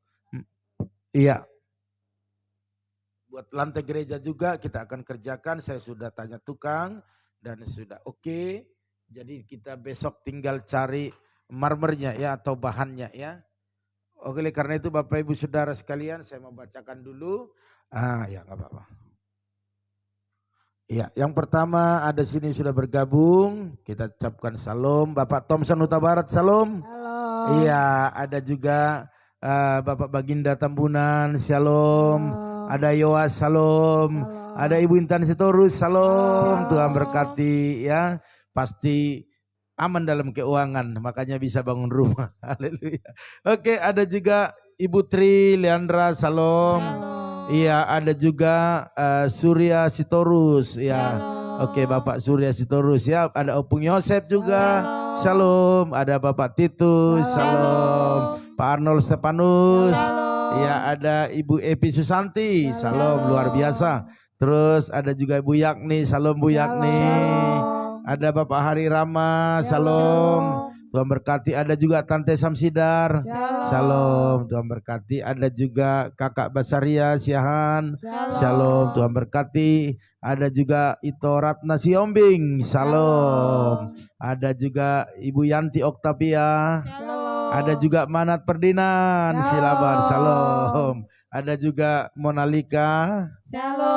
buat lantai gereja juga kita akan kerjakan. Saya sudah tanya tukang dan sudah oke. Jadi kita besok tinggal cari marmernya ya atau bahannya ya. Oke, karena itu Bapak Ibu Saudara sekalian, saya mau bacakan dulu. Ya nggak apa-apa. Ya, yang pertama ada sini sudah bergabung. Kita ucapkan salam. Bapak Thompson Huta Barat, salam. Halo. Iya, ada juga Bapak Baginda Tambunan, shalom. Ada Yoas, salam. Ada Ibu Intan Sitorus, salam. Tuhan berkati ya. Pasti aman dalam keuangan, makanya bisa bangun rumah. Haleluya. Oke, ada juga Ibu Tri Leandra, salam. Iya, ada juga Surya Sitorus ya. Oke, Bapak Surya Sitorus ya. Ada Opung Yosef juga, salam. Ada Bapak Titus, salam. Pak Arnold Stepanus, ya ada Ibu Epi Susanti, salam luar biasa. Terus ada juga Ibu Yakni, salam Bu Yakni. Ada Bapak Hari Rama, salam. Tuhan berkati. Ada juga Tante Samsidar, salam. Tuhan berkati. Ada juga Kakak Basaria Siahan, salam. Tuhan berkati. Ada juga Ito Ratna Siombing, salam. Ada juga Ibu Yanti Oktavia, ada juga Manat Perdinan, Silaban, salam. Ada juga Monalika,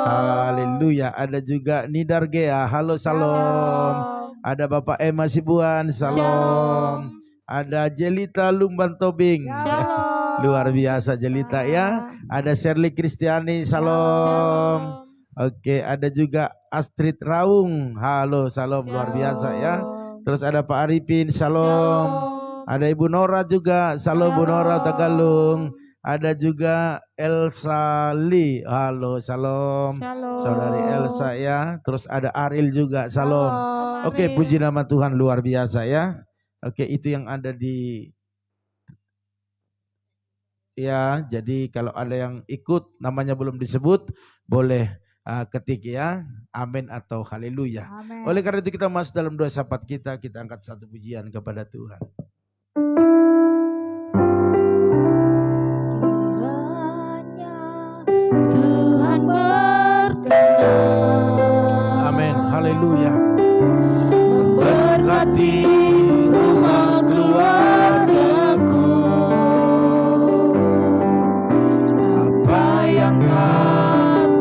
haleluya. Ada juga Nidar Gea, halo, salam. Ada Bapak Emma Sibuan, salam. Ada Jelita Lumban Tobing, luar biasa Jelita ya. Ada Shirley Kristiani, salam. Oke, ada juga Astrid Raung, halo, salam, luar biasa ya. Terus ada Pak Arifin, salam. Ada Ibu Nora juga, salam Bu Nora Tagalung. Ada juga Elsa Lee, halo, salam. Saudari Elsa ya. Terus ada Ariel juga, salam. Oke, puji nama Tuhan, luar biasa ya. Oke, itu yang ada di ya. Jadi kalau ada yang ikut namanya belum disebut, boleh ketik ya, amin atau haleluya. Oleh karena itu kita masuk dalam doa syafaat kita angkat satu pujian kepada Tuhan. Kiranya Tuhan berkenan, amin, haleluya, memberkati rumah keluargaku. Apa yang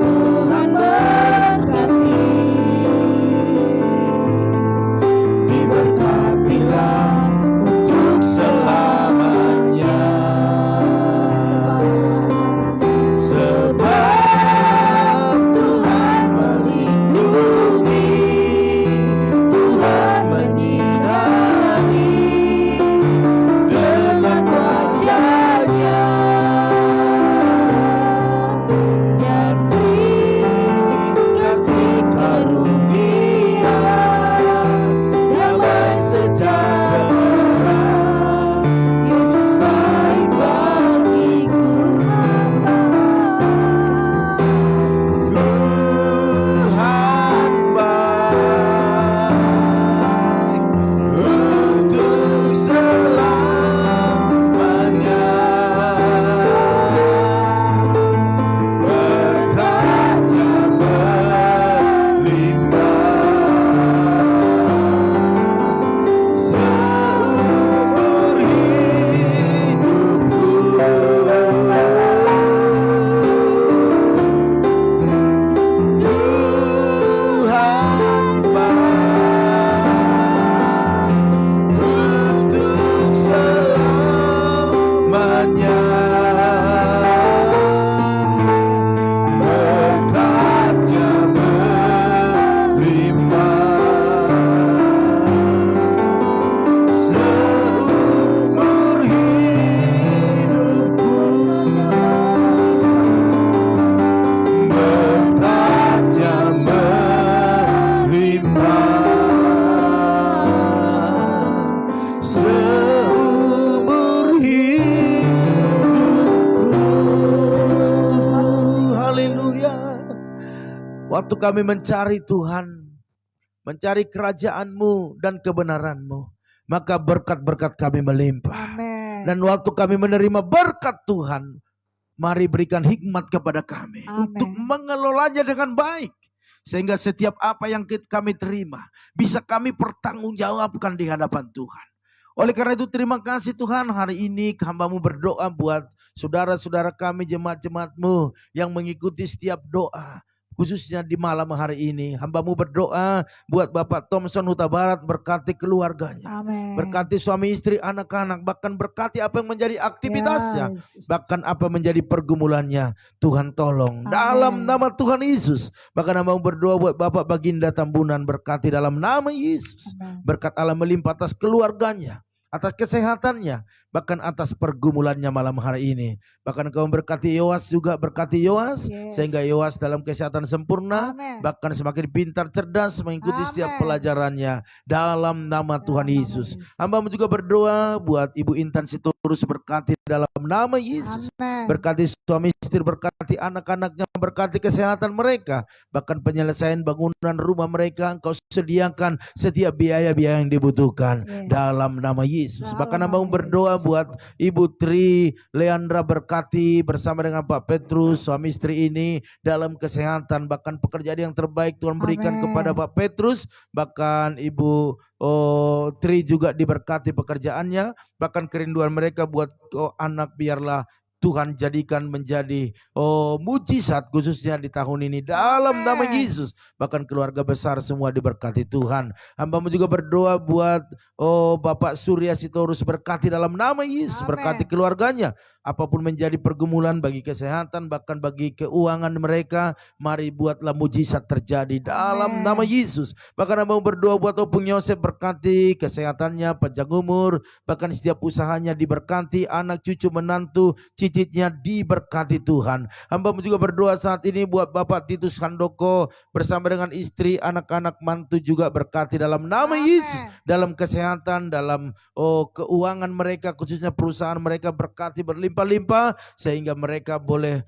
Tuhan berkati, diberkatilah untuk selamanya. Sebab waktu kami mencari Tuhan, mencari kerajaan-Mu dan kebenaran-Mu, maka berkat-berkat kami melimpah. Amin. Dan waktu kami menerima berkat Tuhan, mari berikan hikmat kepada kami untuk mengelolanya dengan baik. Sehingga setiap apa yang kami terima bisa kami pertanggungjawabkan di hadapan Tuhan. Oleh karena itu terima kasih Tuhan, hari ini hamba-Mu berdoa buat saudara-saudara kami, jemaat-jemaat-Mu yang mengikuti setiap doa. Khususnya di malam hari ini, hamba-Mu berdoa buat Bapak Thompson Huta Barat, berkati keluarganya. Amin. Berkati suami istri, anak-anak, bahkan berkati apa yang menjadi aktivitasnya, bahkan apa menjadi pergumulannya. Tuhan tolong dalam nama Tuhan Yesus. Bahkan hamba-Mu berdoa buat Bapak Baginda Tambunan, berkati dalam nama Yesus. Berkat Allah melimpah atas keluarganya, atas kesehatannya, bahkan atas pergumulannya malam hari ini. Bahkan Kau berkati Yoas juga, berkati Yoas, sehingga Yoas dalam kesehatan sempurna, bahkan semakin pintar, cerdas, mengikuti setiap pelajarannya dalam nama Tuhan Yesus. Hamba-Mu juga berdoa buat Ibu Intan Sitorus, berkati dalam nama Yesus. Berkati suami istri, berkati anak-anaknya, berkati kesehatan mereka, bahkan penyelesaian bangunan rumah mereka. Engkau sediakan setiap biaya-biaya yang dibutuhkan dalam nama Yesus. Bahkan hamba-Mu berdoa buat Ibu Tri Leandra, berkati bersama dengan Pak Petrus, suami istri ini dalam kesehatan, bahkan pekerjaan yang terbaik Tuhan berikan kepada Pak Petrus. Bahkan Ibu Tri juga diberkati pekerjaannya, bahkan kerinduan mereka buat anak biarlah Tuhan jadikan menjadi mujizat khususnya di tahun ini dalam nama Yesus. Bahkan keluarga besar semua diberkati Tuhan. Hamba-Mu juga berdoa buat Bapak Surya Sitorus, berkati dalam nama Yesus. Berkati keluarganya, apapun menjadi pergumulan bagi kesehatan, bahkan bagi keuangan mereka, mari buatlah mujizat terjadi dalam nama Yesus. Bahkan hamba-Mu berdoa buat Opung Yosef, berkati kesehatannya, panjang umur, bahkan setiap usahanya diberkati, anak cucu menantu cicitnya diberkati Tuhan. Hamba-Mu juga berdoa saat ini buat Bapak Titus Handoko bersama dengan istri, anak-anak, mantu juga berkati dalam nama Yesus. Dalam kesehatan, dalam keuangan mereka, khususnya perusahaan mereka, berkati berlimpah-limpah sehingga mereka boleh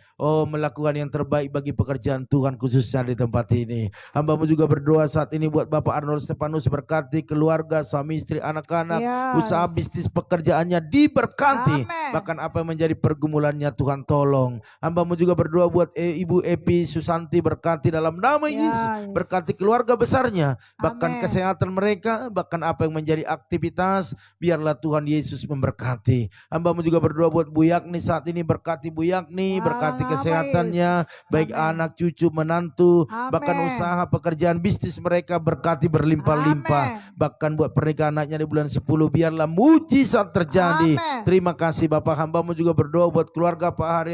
melakukan yang terbaik bagi pekerjaan Tuhan khususnya di tempat ini. Hamba-Mu juga berdoa saat ini buat Bapak Arnold Stefanus, berkati keluarga, suami istri, anak-anak, usaha bisnis pekerjaannya diberkati. Bahkan apa yang menjadi pergumulannya Tuhan tolong. Hamba-Mu juga berdoa buat Ibu Epi Susanti, berkati dalam nama Yesus. Berkati keluarga besarnya, bahkan kesehatan mereka, bahkan apa yang menjadi aktivitas, biarlah Tuhan Yesus memberkati. Hamba-Mu juga berdoa buat Bu Yakni saat ini, berkati Bu Yakni, berkati kesehatannya, baik anak, cucu, menantu, bahkan usaha pekerjaan bisnis mereka berkati berlimpah-limpah. Bahkan buat pernikahan anaknya di bulan 10, biarlah mujizat terjadi. Terima kasih Bapak. Hamba-Mu juga berdoa buat keluarga Pak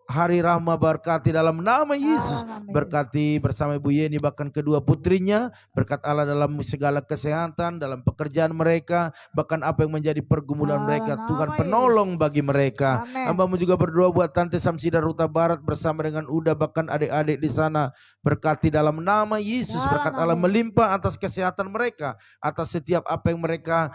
Hari Rahma, berkati dalam nama Yesus. Berkati bersama Ibu Yeni, bahkan kedua putrinya, berkat Allah dalam segala kesehatan, dalam pekerjaan mereka, bahkan apa yang menjadi pergumulan mereka, Tuhan penolong bagi mereka. Hamba-Mu juga berdoa buat Tante Samsidar Huta Barat bersama dengan Uda, bahkan adik-adik di sana, berkati dalam nama Yesus. Berkat Allah melimpah atas kesehatan mereka, atas setiap apa yang mereka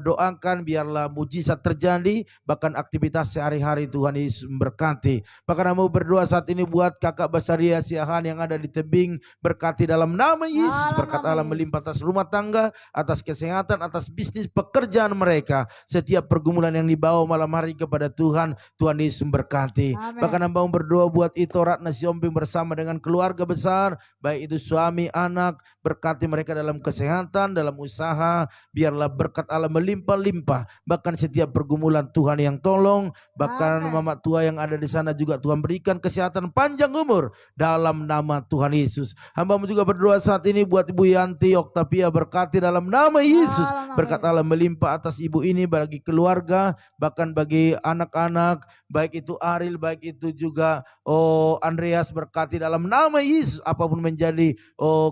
doakan, biarlah mujizat terjadi, bahkan aktivitas sehari-hari Tuhan Yesus memberkati. Bahkan hamba berdoa saat ini buat kakak Basaria Siahan yang ada di tebing, berkati dalam nama Yesus. Berkat Allah melimpah atas rumah tangga, atas kesehatan, atas bisnis pekerjaan mereka. Setiap pergumulan yang dibawa malam hari kepada Tuhan, Tuhan Yesus memberkati. Bahkan hamba berdoa buat Ito Ratna Siomping bersama dengan keluarga besar, baik itu suami, anak, berkati mereka dalam kesehatan, dalam usaha, biarlah berkat Allah melimpah-limpah. Bahkan setiap pergumulan Tuhan yang tolong. Bahkan mama tua yang ada di sana juga Tuhan berikan kesehatan, panjang umur dalam nama Tuhan Yesus. Hamba-Mu juga berdoa saat ini buat Ibu Yanti Oktavia, berkati dalam nama Yesus. Berkat Allah melimpah atas ibu ini, bagi keluarga, bahkan bagi anak-anak, baik itu Aril, baik itu juga Andreas, berkati dalam nama Yesus. Apapun menjadi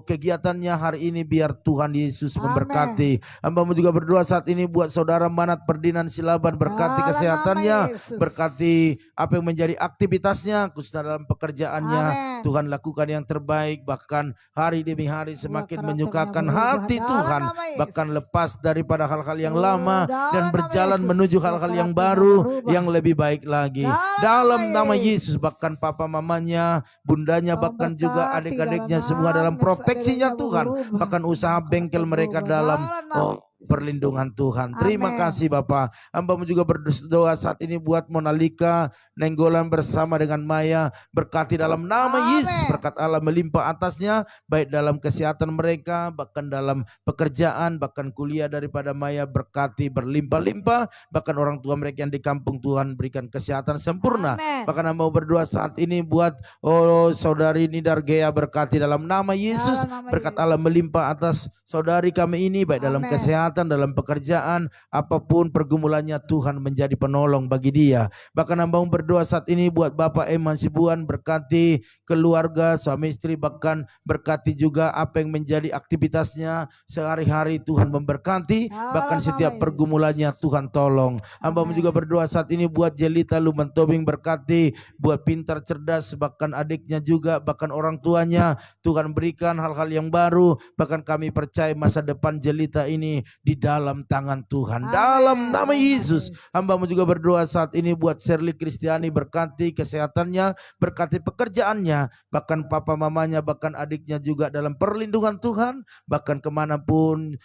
kegiatannya hari ini, biar Tuhan Yesus memberkati. Hamba-Mu juga berdoa saat ini buat saudara Manat Ferdinand Silaban, berkati kesehatannya, berkati apa yang menjadi aktivitas aktivitasnya, khususnya dalam pekerjaannya. Amin. Tuhan lakukan yang terbaik, bahkan hari demi hari semakin Karakternya menyukakan berubah hati dalam Tuhan, nama Yesus. bahkan lepas daripada hal-hal yang Oh, lama dan dalam nama berjalan Yesus. menuju hal-hal yang Karakternya baru berubah. yang lebih baik lagi. Dalam nama Yesus, bahkan papa mamanya, bundanya, bahkan juga Memberkati adik-adiknya dalam semua dalam nama proteksinya Yesus. Tuhan, Berubah bahkan semua usaha bengkel karakter mereka berubah dalam dalam nama Yesus. perlindungan Tuhan. Terima Amin. kasih Bapak. Hamba-Mu juga berdoa saat ini buat Monalika, Nenggolan bersama dengan Maya. Berkati dalam nama Amin. Yesus. Berkat Allah melimpah atasnya, baik dalam kesehatan mereka, bahkan dalam pekerjaan, bahkan kuliah daripada Maya. Berkati berlimpah-limpah, bahkan orang tua mereka yang di kampung Tuhan berikan kesehatan sempurna. Amin. Bahkan hamba mau berdoa saat ini buat saudari Nidar Gea, berkati dalam nama Yesus. Dalam nama Berkat Yesus. Allah melimpah atas saudari kami ini, baik dalam Amin. kesehatan, dalam pekerjaan, apapun pergumulannya, Tuhan menjadi penolong bagi dia. Bahkan hamba mau berdoa saat ini buat Bapak Eman Sibuan, berkati keluarga, suami istri, bahkan berkati juga apa yang menjadi aktivitasnya sehari-hari. Tuhan memberkati, bahkan Dalam setiap nama pergumulannya Yesus. Tuhan tolong. Hamba Amin. juga berdoa saat ini buat Jelita Luman Tobing, berkati, buat pintar, cerdas, bahkan adiknya juga, bahkan orang tuanya. Tuhan berikan hal-hal yang baru, bahkan kami percaya masa depan Jelita ini di dalam tangan Tuhan. Amin. Dalam nama Dalam nama Yesus, Yesus. hamba-Mu juga berdoa saat ini buat Shirley Kristiani, berkati kesehatannya, berkati pekerjaannya, bahkan papa mamanya, bahkan adiknya juga dalam perlindungan Tuhan. Bahkan kemanapun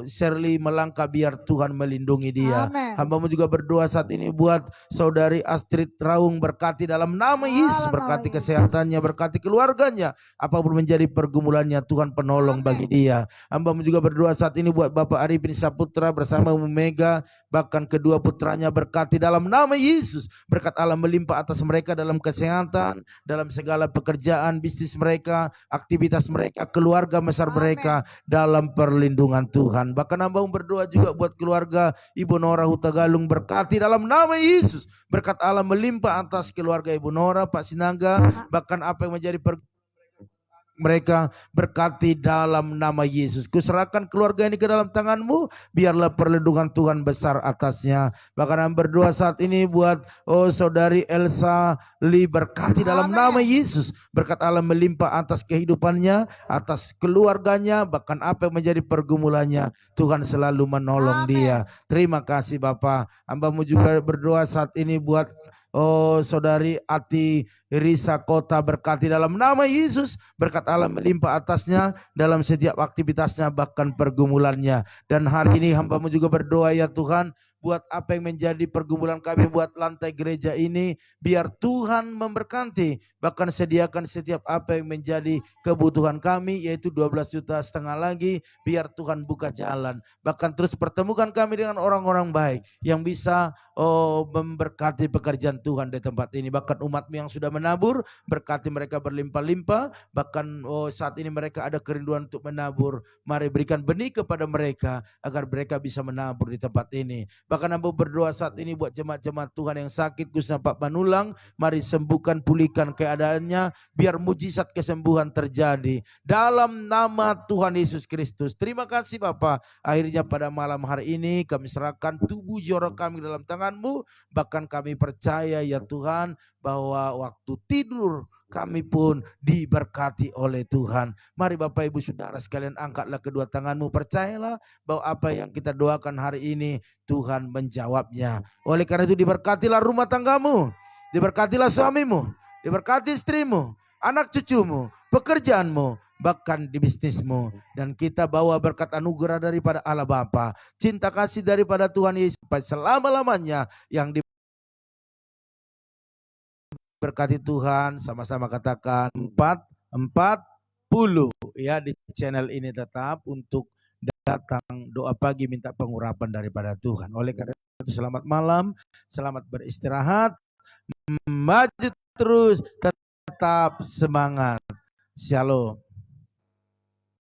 Shirley melangkah, biar Tuhan melindungi dia. Amin. Hamba-Mu juga berdoa saat ini buat saudari Astrid Raung, berkati dalam nama Yesus, Dalam nama berkati Yesus. kesehatannya, berkati keluarganya, apapun menjadi pergumulannya, Tuhan penolong Amin. bagi dia. Hamba-Mu juga berdoa saat ini buat Bapak Arifin Saputra bersama Ibu Mega, bahkan kedua putranya, berkati dalam nama Yesus. Berkat Allah melimpah atas mereka dalam kesehatan, dalam segala pekerjaan, bisnis mereka, aktivitas mereka, keluarga besar mereka, dalam perlindungan Tuhan. Bahkan hamba berdoa juga buat keluarga Ibu Nora Hutagalung, berkati dalam nama Yesus. Berkat Allah melimpah atas keluarga Ibu Nora, Pak Sinaga, bahkan apa yang menjadi mereka, berkati dalam nama Yesus. Kuserahkan keluarga ini ke dalam tangan-Mu, biarlah perlindungan Tuhan besar atasnya. Bahkan berdoa saat ini buat saudari Elsa Lee, berkati dalam nama Yesus. Berkat Allah melimpah atas kehidupannya, atas keluarganya, bahkan apa yang menjadi pergumulannya, Tuhan selalu menolong dia. Terima kasih Bapak. Hamba-Mu juga berdoa saat ini buat saudari Ati Risa Kota, berkati dalam nama Yesus. Berkat Allah melimpah atasnya dalam setiap aktivitasnya, bahkan pergumulannya. Dan hari ini hamba-Mu juga berdoa ya Tuhan, buat apa yang menjadi pergumulan kami, buat lantai gereja ini, biar Tuhan memberkati, bahkan sediakan setiap apa yang menjadi kebutuhan kami, yaitu 12,5 juta lagi, biar Tuhan buka jalan. Bahkan terus pertemukan kami dengan orang-orang baik yang bisa memberkati pekerjaan Tuhan di tempat ini. Bahkan umat-Mu yang sudah menabur, berkati mereka berlimpah-limpah. Bahkan saat ini mereka ada kerinduan untuk menabur. Mari berikan benih kepada mereka, agar mereka bisa menabur di tempat ini. Bahkan hamba berdoa saat ini buat jemaat-jemaat Tuhan yang sakit, khususnya Pak Panulang. Mari sembuhkan, pulihkan keadaannya, biar mujizat kesembuhan terjadi dalam nama Tuhan Yesus Kristus. Terima kasih Bapak. Akhirnya pada malam hari ini kami serahkan tubuh jiwa kami dalam tangan-Mu. Bahkan kami percaya ya Tuhan, bahwa waktu tidur kami pun diberkati oleh Tuhan. Mari Bapak Ibu Saudara sekalian, angkatlah kedua tanganmu, percayalah bahwa apa yang kita doakan hari ini Tuhan menjawabnya. Oleh karena itu diberkatilah rumah tanggamu, diberkatilah suamimu, diberkati istrimu, anak cucumu, pekerjaanmu, bahkan di bisnismu. Dan kita bawa berkat anugerah daripada Allah Bapa, cinta kasih daripada Tuhan Yesus selama-lamanya yang berkati Tuhan. Sama-sama katakan 440 ya di channel ini, tetap untuk datang doa pagi minta pengurapan daripada Tuhan. Oleh karena itu selamat malam, selamat beristirahat, maju terus, tetap semangat. Shalom.